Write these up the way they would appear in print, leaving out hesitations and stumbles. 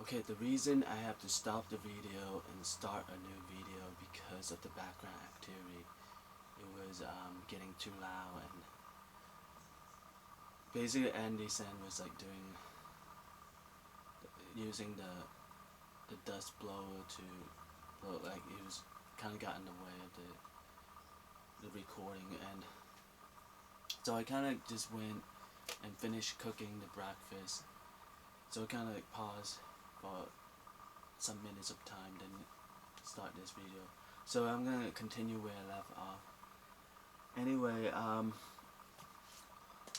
Okay, the reason I have to stop the video and start a new video because of the background activity. It was getting too loud, and basically Andy San was like using the dust blower to blow, like it was kind of got in the way of the recording, and so I kind of just went and finished cooking the breakfast. So I kind of like paused for some minutes of time, then start this video. So I'm gonna continue where I left off. Anyway,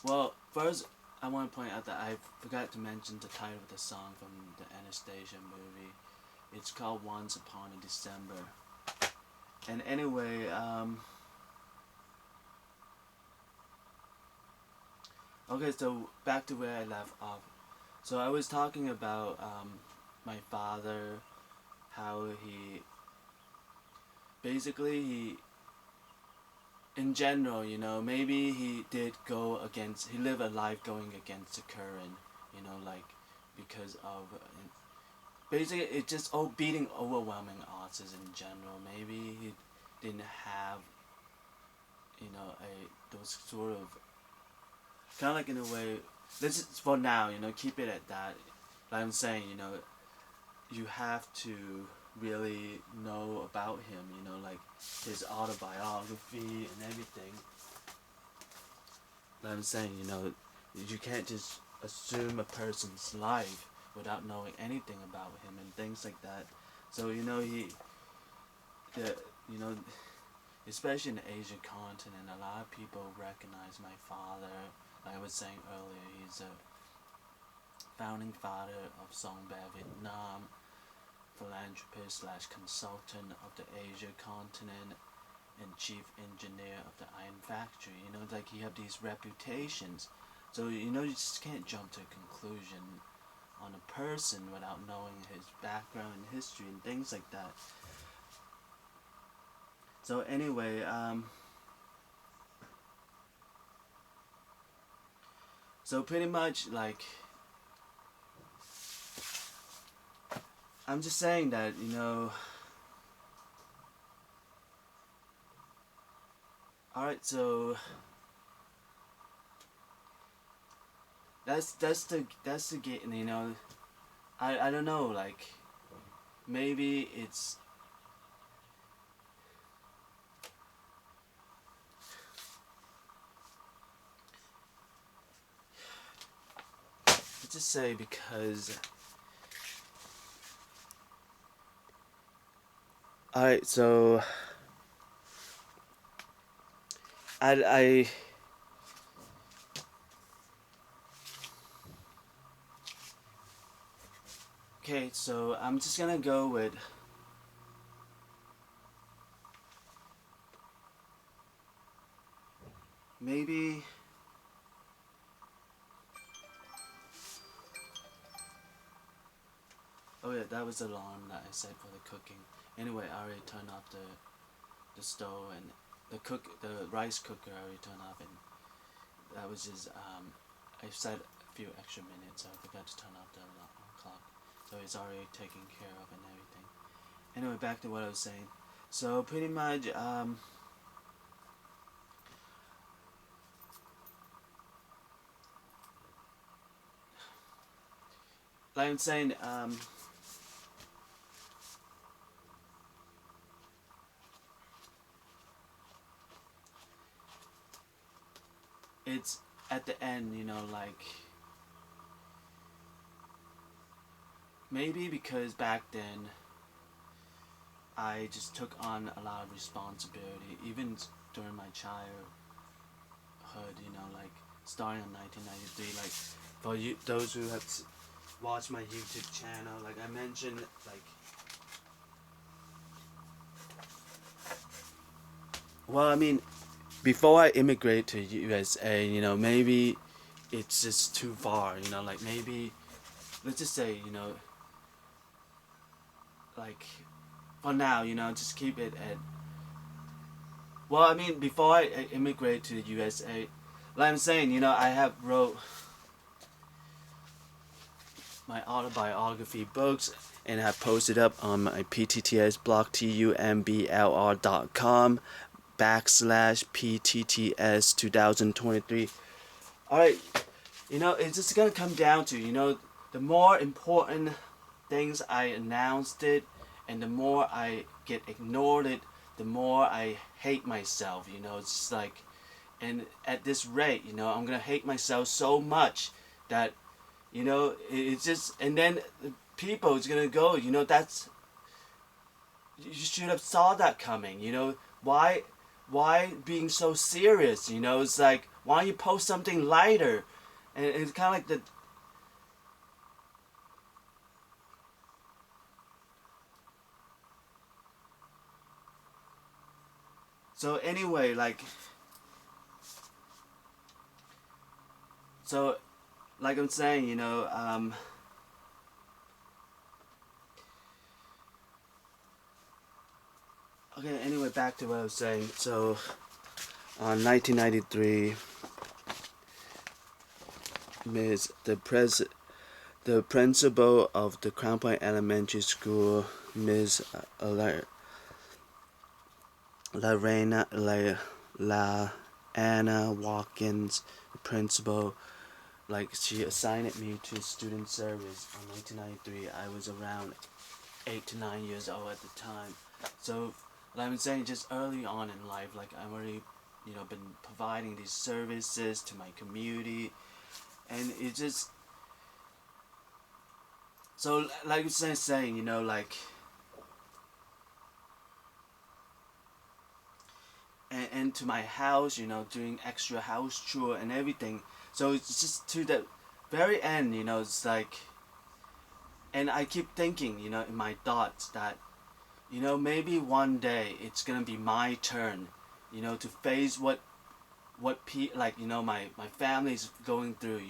well, first I want to point out that I forgot to mention the title of the song from the Anastasia movie. It's called Once Upon a December. And anyway, okay, so back to where I left off. So I was talking about my father, how he basically in general, maybe he did go against, he lived a life going against the current, like because of basically it's just beating overwhelming odds in general. Maybe he didn't have, those sort of kind of like in a way. This is for now, keep it at that. Like I'm saying, you have to really know about him, like his autobiography and everything. Like I'm saying, you can't just assume a person's life without knowing anything about him and things like that. So the, you know, especially in the Asian continent, a lot of people recognize my father. Like I was saying earlier, he's a founding father of Songbear Vietnam, philanthropist slash consultant of the Asia continent, and chief engineer of the iron factory. Like you have these reputations. So, you just can't jump to a conclusion on a person without knowing his background and history and things like that. So anyway, so pretty much like, I'm just saying that, alright, so that's the get, I don't know, like maybe it's let's just say because alright, so I okay, so I'm just gonna go with maybe oh yeah, that was the alarm that I set for the cooking. Anyway, I already turned off the stove, and the rice cooker I already turned off, and that was just I set a few extra minutes, so I forgot to turn off the alarm clock. So it's already taken care of and everything. Anyway, back to what I was saying. So pretty much like I'm saying, it's at the end, like maybe because back then I just took on a lot of responsibility, even during my childhood, like starting in 1993. Like for you, those who have watched my YouTube channel, like I mentioned, like well, I mean, before I immigrate to USA, maybe it's just too far, like maybe let's just say, like for now, just keep it at. Well, I mean, before I immigrate to the USA, like I'm saying, I have wrote. my autobiography books, and I have posted up on my PTTS blog, tumblr.com/PTTS 2023. Alright, it's just gonna come down to, the more important things I announced it, and the more I get ignored it, the more I hate myself, it's just like, and at this rate, I'm gonna hate myself so much that, it's just, and then people is gonna go, that's, you should have saw that coming, why being so serious, it's like, why don't you post something lighter, and it's kind of like the, so anyway, so like I'm saying, okay, anyway, back to what I was saying. So, on 1993, the principal of the Crown Point Elementary School, Ms. Anna Watkins, the principal, she assigned me to student service in 1993. I was around 8 to 9 years old at the time. So, like I'm saying, just early on in life, I've already, been providing these services to my community, and it just, so like I was saying, and to my house, doing extra house chore and everything. So it's just to the very end, it's like, and I keep thinking, in my thoughts that, maybe one day it's gonna be my turn, to face what my family's going through,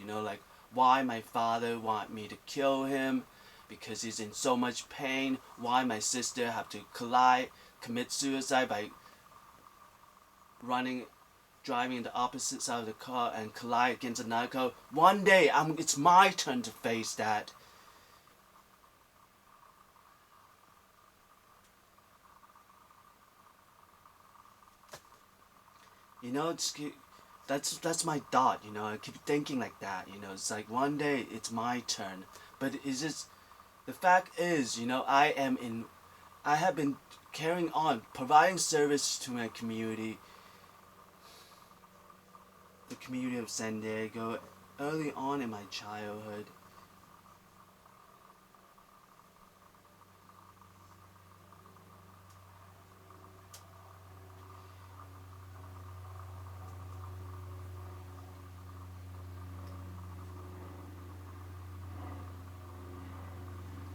why my father want me to kill him because he's in so much pain, why my sister have to commit suicide by driving in the opposite side of the car and collide against another car. One day, it's my turn to face that. That's my thought. I keep thinking like that. It's like one day it's my turn, but it's just, the fact is, I have been carrying on providing service to my community, the community of San Diego, early on in my childhood.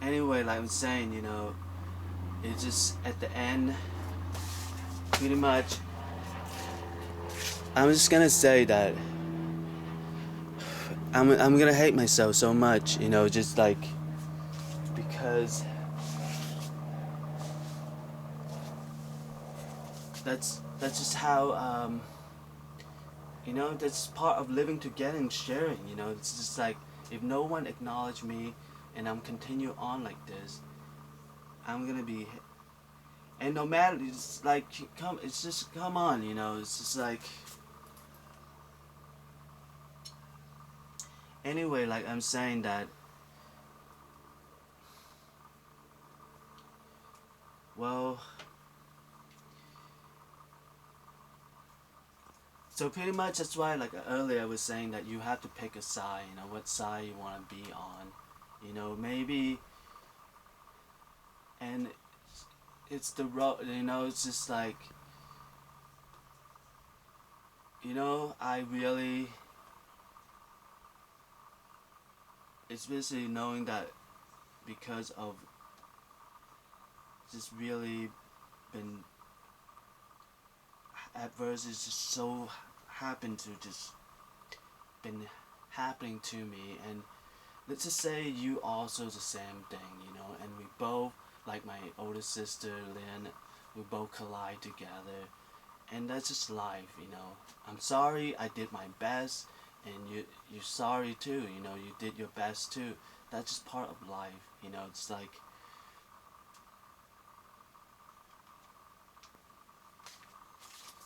Anyway, like I'm saying, it's just at the end, pretty much, I'm just gonna say that I'm gonna hate myself so much, just because that's just how, that's part of living together and sharing, it's just like, if no one acknowledge me and I'm continue on like this, I'm gonna be, and no matter, it's like, it's just, come on, it's just like, anyway, like I'm saying that, well, so pretty much that's why, like earlier I was saying that you have to pick a side, what side you want to be on, maybe, and it's the road, it's just like, I really, it's basically knowing that because of just really been adversities just so happened to just been happening to me, and let's just say you also the same thing, and we both, like my older sister Lynn, we both collide together, and that's just life, I'm sorry, I did my best, and you're sorry too. You know, you did your best too. That's just part of life. You know, it's like,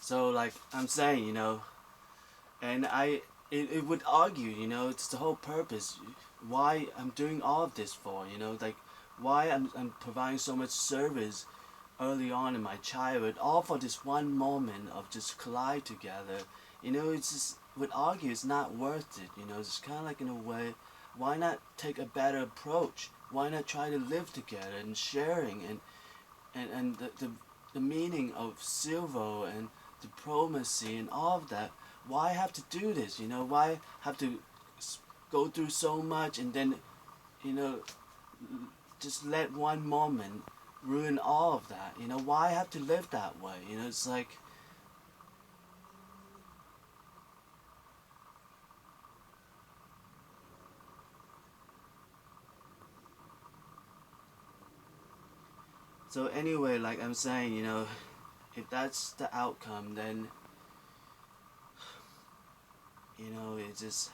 so like I'm saying, you know, and it would argue, you know, it's the whole purpose why I'm doing all of this for, you know, like why I'm providing so much service early on in my childhood, all for this one moment of just collide together. You know, it's just would argue it's not worth it. You know, it's kind of like, in a way, why not take a better approach? Why not try to live together and sharing and the meaning of silver and diplomacy and all of that? Why have to do this? You know, why have to go through so much and then, you know, just let one moment ruin all of that? You know, why have to live that way? You know, it's like, so anyway, like I'm saying, you know, if that's the outcome, then, you know, it's just,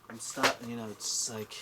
I'm start, you know, it's like,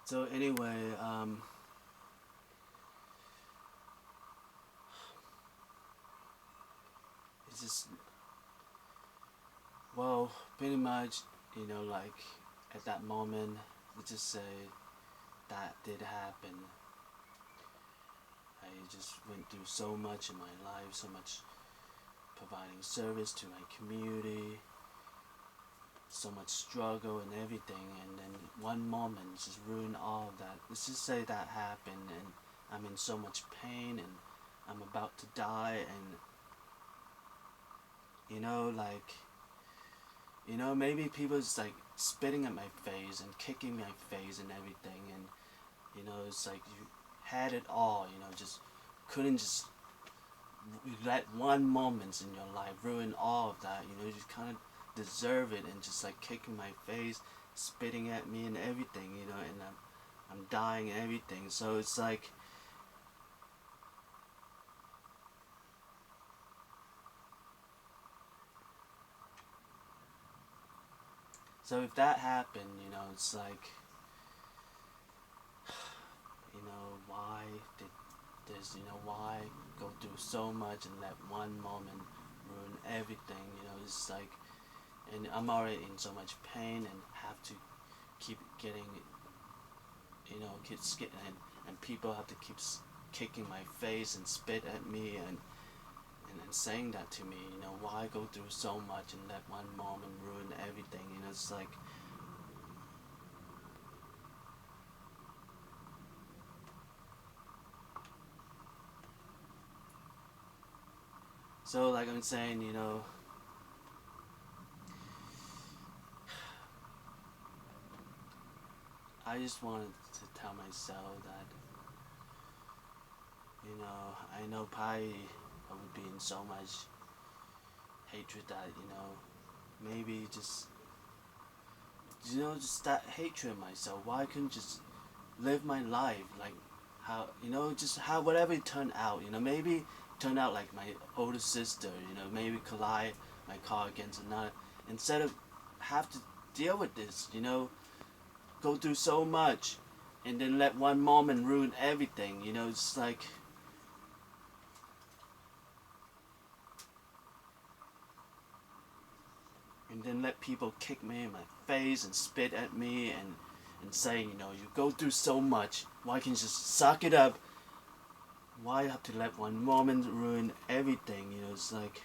so anyway, it's just, well, pretty much, you know, like, at that moment, let's just say that did happen. I just went through so much in my life, so much providing service to my community, so much struggle and everything, and then one moment just ruined all of that. Let's just say that happened, and I'm in so much pain, and I'm about to die, and, you know, like, you know, maybe people just like spitting at my face and kicking my face and everything, and, you know, it's like you had it all, you know, just couldn't just let one moment in your life ruin all of that. You know, you just kind of deserve it, and just like kicking my face, spitting at me and everything, you know, and I'm dying and everything. So it's like, so if that happened, you know, it's like, you know, why did this, you know, why go through so much and let one moment ruin everything? You know, it's like, and I'm already in so much pain and have to keep getting, you know, and people have to keep kicking my face and spit at me and saying that to me. You know, why go through so much and let one moment ruin everything? You know, it's like, so like I'm saying, you know, I just wanted to tell myself that, you know, I know probably I would be in so much hatred that, you know, maybe just, you know, just that hatred of myself. Why couldn't just live my life like how, you know, just how whatever it turned out, you know, maybe it turned out like my older sister, you know, maybe collide my car against another, instead of have to deal with this, you know, go through so much and then let one moment ruin everything. You know, it's like, and then let people kick me in my face and spit at me, and saying, you go through so much. Why can't you just suck it up? Why have to let one moment ruin everything? It's like.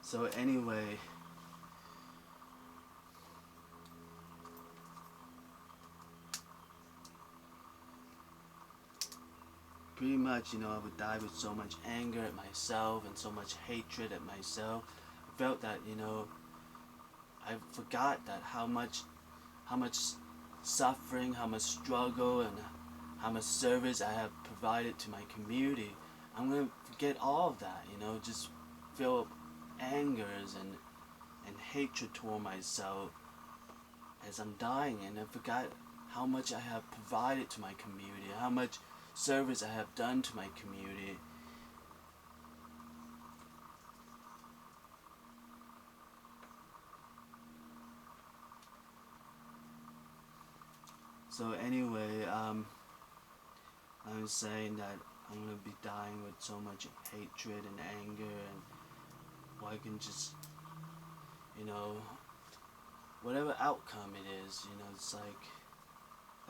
So anyway, pretty much, I would die with so much anger at myself and so much hatred at myself. I felt that, I forgot that how much suffering, how much struggle, and how much service I have provided to my community. I'm gonna forget all of that, just feel angers and hatred toward myself as I'm dying, and I forgot how much I have provided to my community, how much service I have done to my community. So anyway, I was saying that I'm gonna be dying with so much hatred and anger, and I can just, whatever outcome it is, it's like,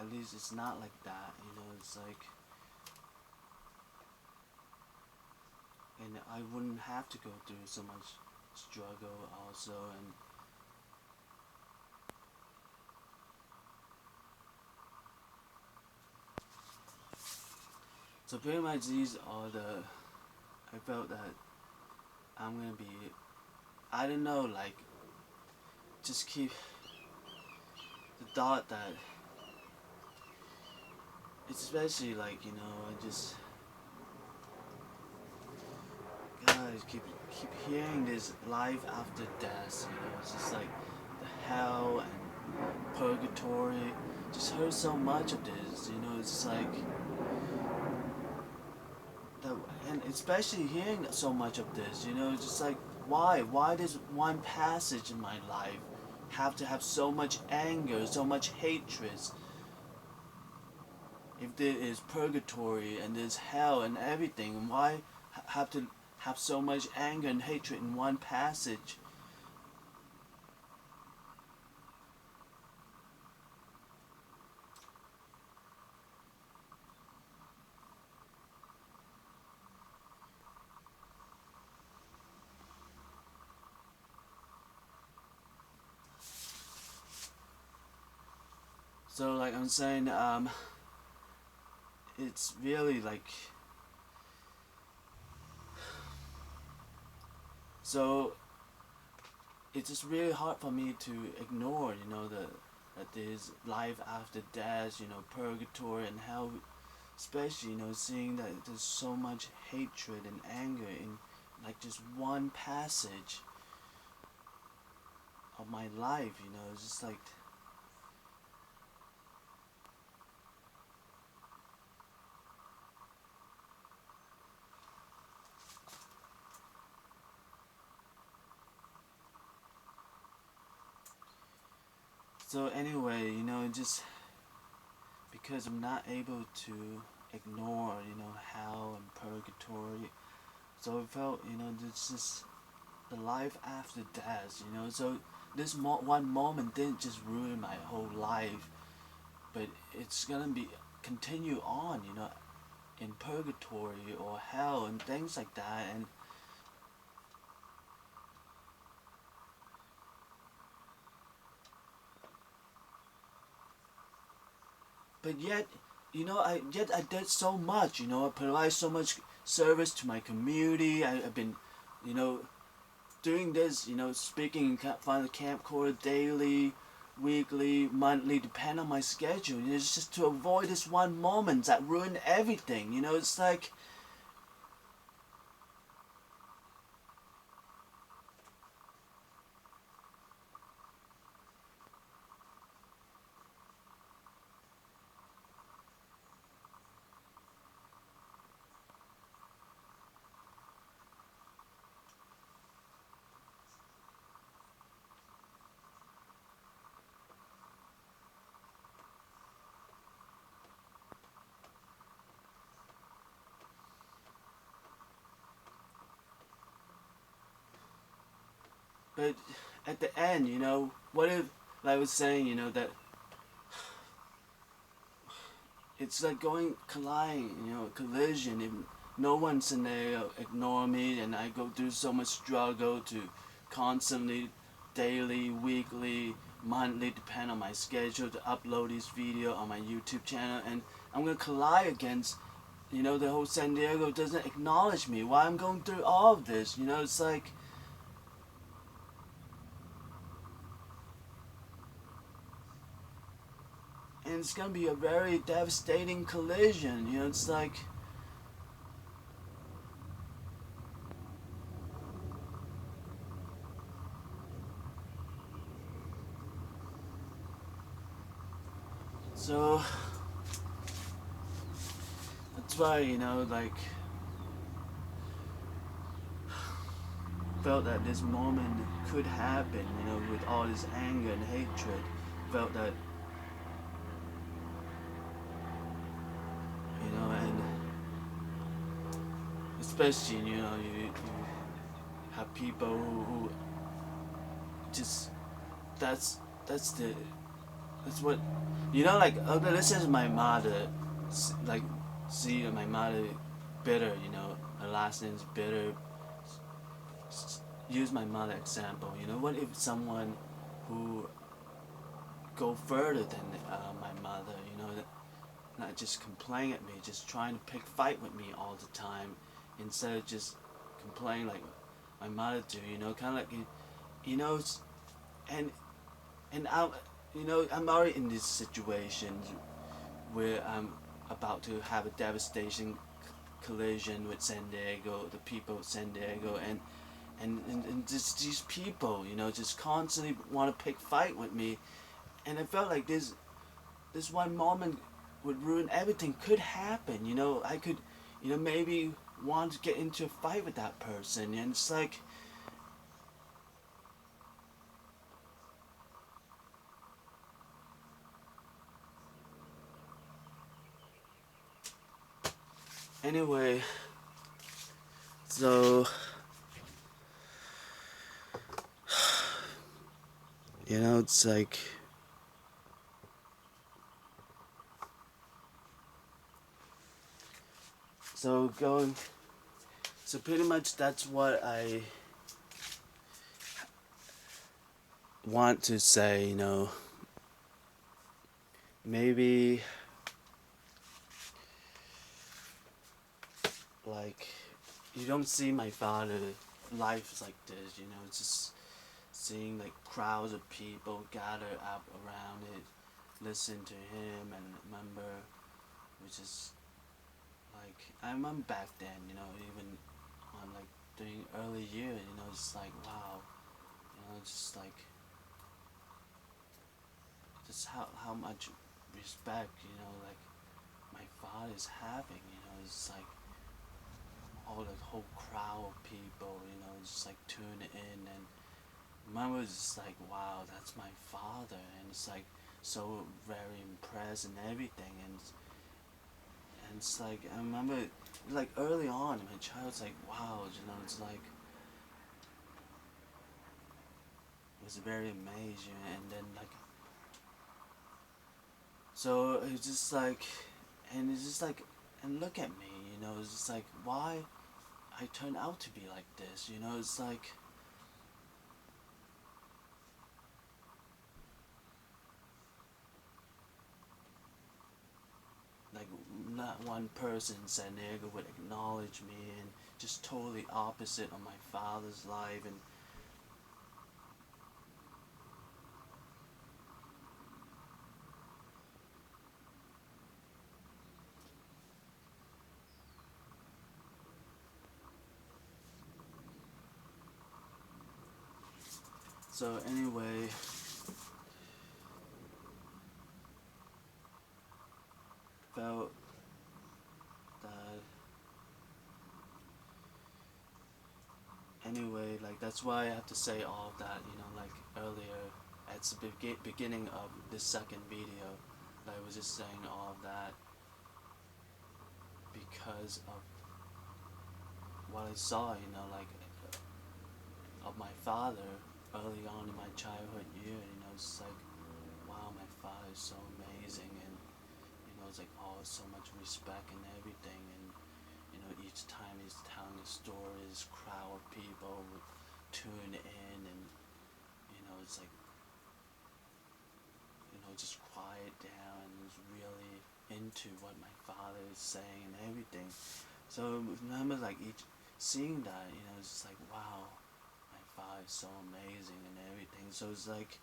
at least it's not like that, it's like, and I wouldn't have to go through so much struggle also, and so pretty much these are I felt that I'm gonna be, I don't know, like, just keep the thought that, it's especially like, I just, guys, keep hearing this life after death, it's just like the hell and purgatory, just heard so much of this, it's like, and especially hearing so much of this, just like, why does one passage in my life have to have so much anger, so much hatred? If there is purgatory and there's hell and everything, why have to have so much anger and hatred in one passage? So like I'm saying, it's really like, so it's just really hard for me to ignore, that there's life after death, purgatory and hell, especially, seeing that there's so much hatred and anger in like just one passage of my life, it's just like, so anyway, just because I'm not able to ignore, hell and purgatory, so it felt, this is the life after death, so this one moment didn't just ruin my whole life, but it's gonna be continue on, in purgatory or hell and things like that, and but yet, I did so much, I provide so much service to my community. I've been, doing this, speaking in front of the camcorder daily, weekly, monthly, depend on my schedule. It's just to avoid this one moment that ruined everything. It's like, But at the end, what if, like I was saying, that it's like going colliding, collision. If no one scenario ignore me, and I go through so much struggle to constantly, daily, weekly, monthly, depend on my schedule to upload this video on my YouTube channel, and I'm gonna collide against, the whole San Diego doesn't acknowledge me. Why I'm going through all of this? It's like. And it's gonna be a very devastating collision. It's like. So that's why, like, felt that this moment could happen, with all this anger and hatred. Felt that, and especially, you have people who just, that's, that's the, that's what, like, okay, this is my mother, like, see my mother bitter, her last name is bitter. Use my mother example. What if someone who go further than my mother, not just complain at me, just trying to pick fight with me all the time, instead of just complain like my mother do, kind of like, and I, I'm already in these situations where I'm about to have a devastating collision with San Diego, the people of San Diego, and just these people, just constantly want to pick fight with me, and I felt like this one moment would ruin everything. Could happen, I could, maybe want to get into a fight with that person, and it's like. Anyway, so it's like. So pretty much that's what I want to say, maybe, like, you don't see my father life is like this, it's just seeing like crowds of people gather up around it, listen to him, and remember, which is like, I remember back then, even on like during early years, it's like, wow, just like, just how much respect, like my father is having, it's like all the whole crowd of people, just like tuning in, and remember it's just like, wow, that's my father, and it's like so very impressed and everything, and it's like, I remember like early on in my childhood, it's like, wow, it's like, it was very amazing, and then like, so it's just like, and it's just like, and look at me, it's just like, why I turned out to be like this, it's like, like, not one person in San Diego would acknowledge me, and just totally opposite of my father's life, and so anyway, felt that, anyway, like, that's why I have to say all of that, like earlier at the beginning of this second video, like, I was just saying all of that because of what I saw, like, of my father, early on in my childhood year, it's like, wow, my father is so amazing, and it's like, oh, so much respect and everything, and each time he's telling a story, this crowd of people would tune in, and it's like, just quiet down, and was really into what my father is saying and everything. So remember, like, seeing that, it's just like, wow, my father is so amazing and everything. So it's like,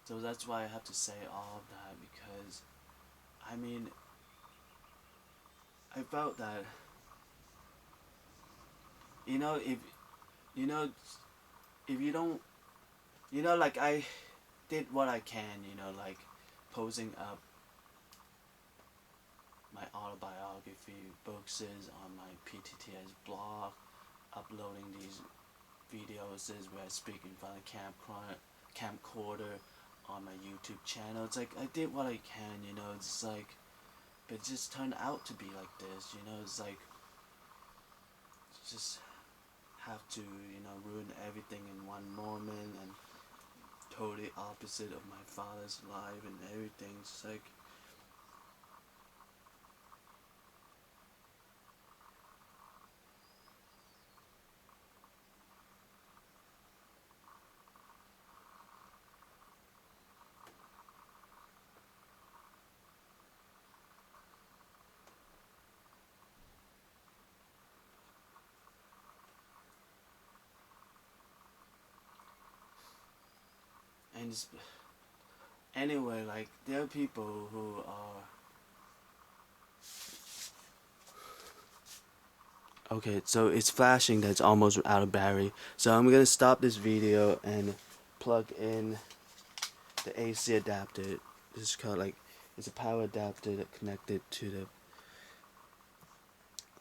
so that's why I have to say all of that, because I mean, I felt that, if you know if you don't, like, I did what I can, like posting up my autobiography books on my PTTS blog, uploading these videos where I speak in front of camcorder on my YouTube channel. It's like I did what I can, it's like, but it just turned out to be like this, it's like, just have to, ruin everything in one moment, and totally opposite of my father's life and everything. It's like, and anyway, like, there are people who are, okay, so it's flashing that's almost out of battery. So I'm gonna stop this video and plug in the AC adapter. This is called, like, it's a power adapter that connected to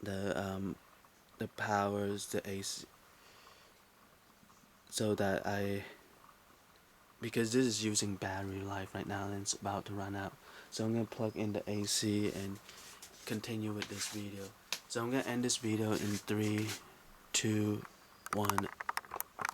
the powers the AC, so that because this is using battery life right now and it's about to run out. So I'm gonna plug in the AC and continue with this video. So I'm gonna end this video in 3, 2, 1.